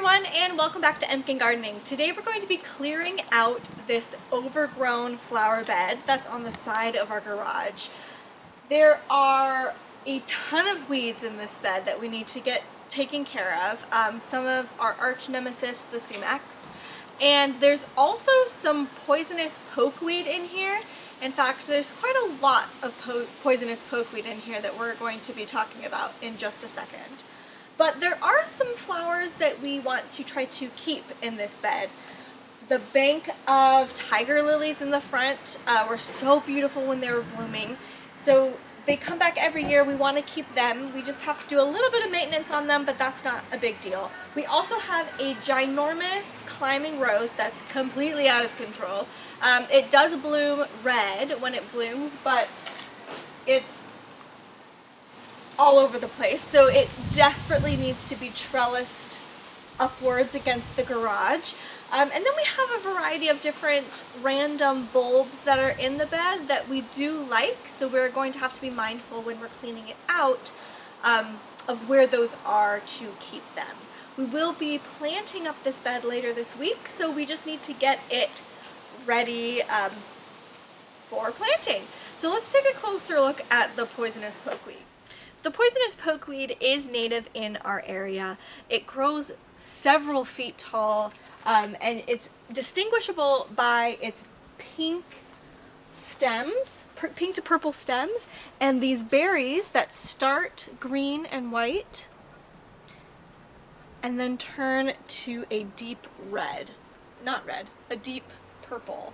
everyone, and welcome back to Empkin Gardening. Today we're going to be clearing out this overgrown flower bed that's on the side of our garage. There are a ton of weeds in this bed that we need to get taken care of. Some of our arch nemesis, the sumacs, and there's also some poisonous pokeweed in here. In fact, there's quite a lot of poisonous pokeweed in here that we're going to be talking about in just a second. But there are some flowers that we want to try to keep in this bed. The bank of tiger lilies in the front were so beautiful when they were blooming. So they come back every year. We want to keep them. We just have to do a little bit of maintenance on them, but that's not a big deal. We also have a ginormous climbing rose that's completely out of control. It does bloom red when it blooms, but it's all over the place, so it desperately needs to be trellised upwards against the garage. And then we have a variety of different random bulbs that are in the bed that we do like, so we're going to have to be mindful when we're cleaning it out of where those are to keep them. We will be planting up this bed later this week, so we just need to get it ready for planting. So let's take a closer look at the poisonous pokeweed. The poisonous pokeweed is native in our area. It grows several feet tall, and it's distinguishable by its pink stems, pink to purple stems, and these berries that start green and white and then turn to a deep red. Not red, a deep purple.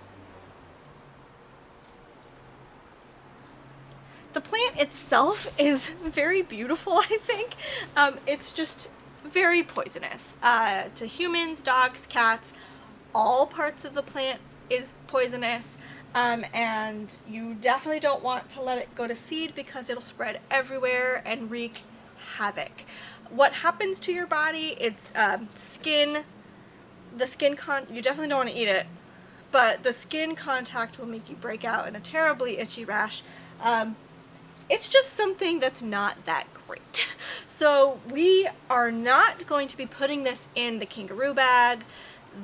The plant itself is very beautiful, I think. It's just very poisonous to humans, dogs, cats. All parts of the plant is poisonous, and you definitely don't want to let it go to seed because it'll spread everywhere and wreak havoc. What happens to your body? It's skin. You definitely don't want to eat it, but the skin contact will make you break out in a terribly itchy rash. It's just something that's not that great. So we are not going to be putting this in the kangaroo bag.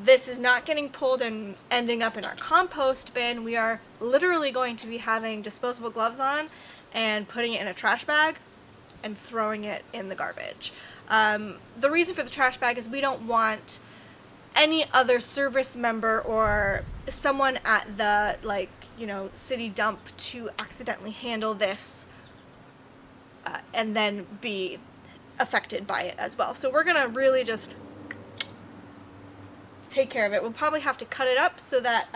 This is not getting pulled and ending up in our compost bin. We are literally going to be having disposable gloves on and putting it in a trash bag and throwing it in the garbage. The reason for the trash bag is we don't want any other service member or someone at the city dump to accidentally handle this and then be affected by it as well. So we're gonna really just take care of it. We'll probably have to cut it up so that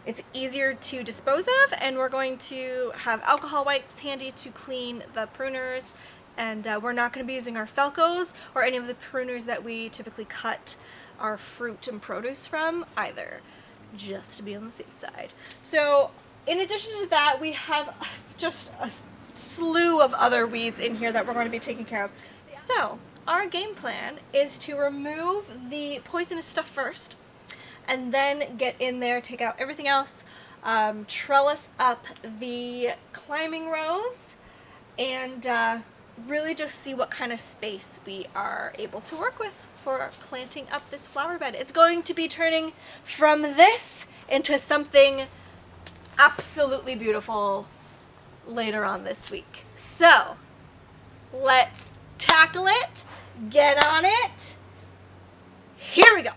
it's easier to dispose of, and we're going to have alcohol wipes handy to clean the pruners, and we're not going to be using our Felcos or any of the pruners that we typically cut our fruit and produce from either, just to be on the safe side. So in addition to that, we have just a slew of other weeds in here that we're going to be taking care of. So our game plan is to remove the poisonous stuff first, and then get in there, take out everything else, trellis up the climbing rose, and really just see what kind of space we are able to work with for planting up this flower bed. It's going to be turning from this into something absolutely beautiful later on this week. So let's tackle it, get on it. Here we go.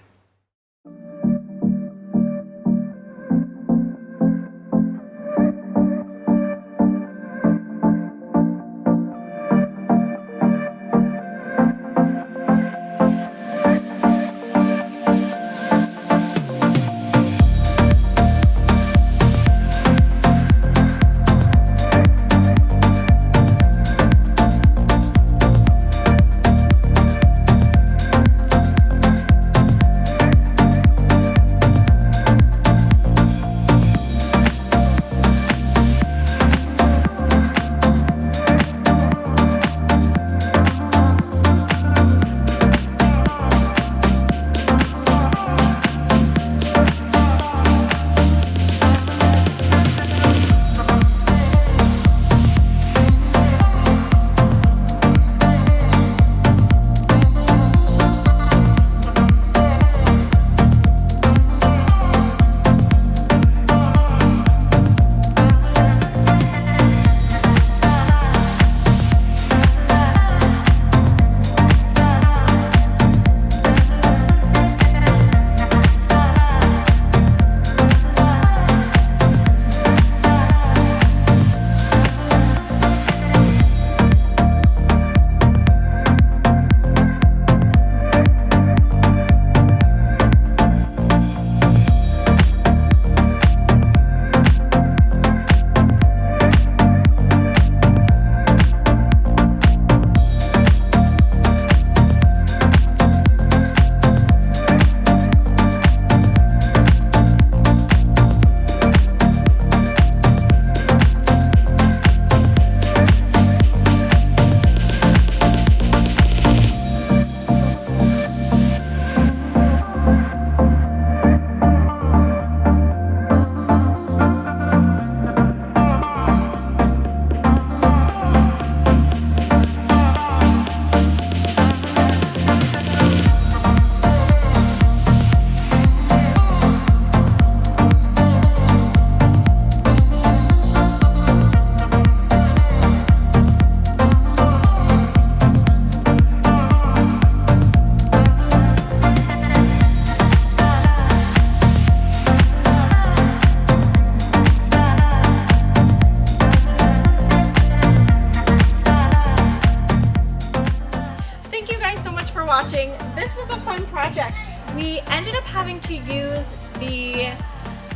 much for watching. This was a fun project. We ended up having to use the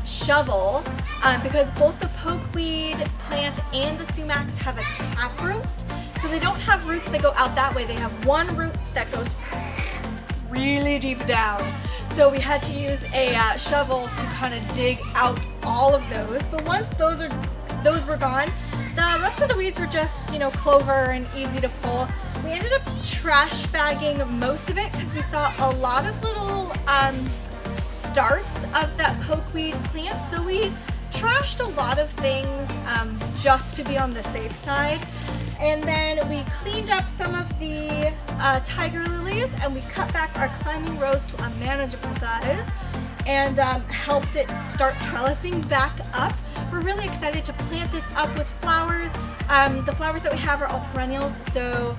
shovel because both the pokeweed plant and the sumacs have a taproot. So they don't have roots that go out that way. They have one root that goes really deep down. So we had to use a shovel to kind of dig out all of those. But once those were gone, the rest of the weeds were just, you know, clover and easy to pull. We ended up trash bagging most of it because we saw a lot of little starts of that pokeweed plant. So we trashed a lot of things just to be on the safe side. And then we cleaned up some of the tiger lilies and we cut back our climbing rose to a manageable size and helped it start trellising back up. We're really excited to plant this up with flowers. The flowers that we have are all perennials, so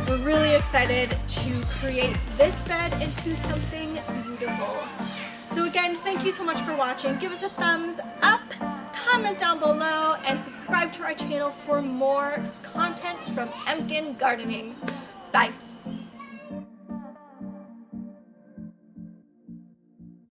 we're really excited to create this bed into something beautiful. So again, thank you so much for watching. Give us a thumbs up, comment down below, and subscribe to our channel for more content from Emkin Gardening.